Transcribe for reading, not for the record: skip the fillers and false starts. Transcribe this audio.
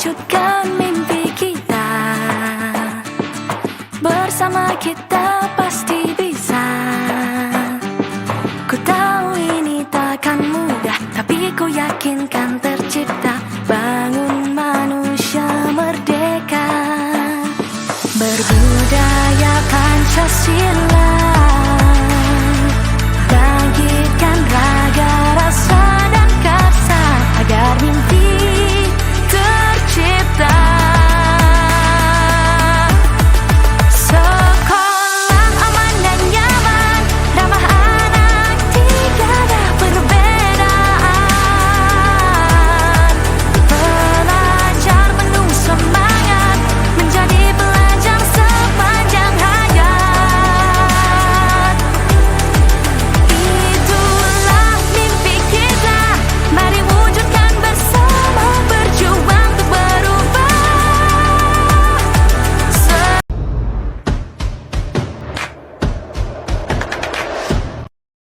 wujudkan mimpi kita. Bersama kita pasti bisa. Ku tahu ini takkan mudah, tapi ku yakin kan tercipta. Bangun manusia merdeka, berbudaya Pancasila.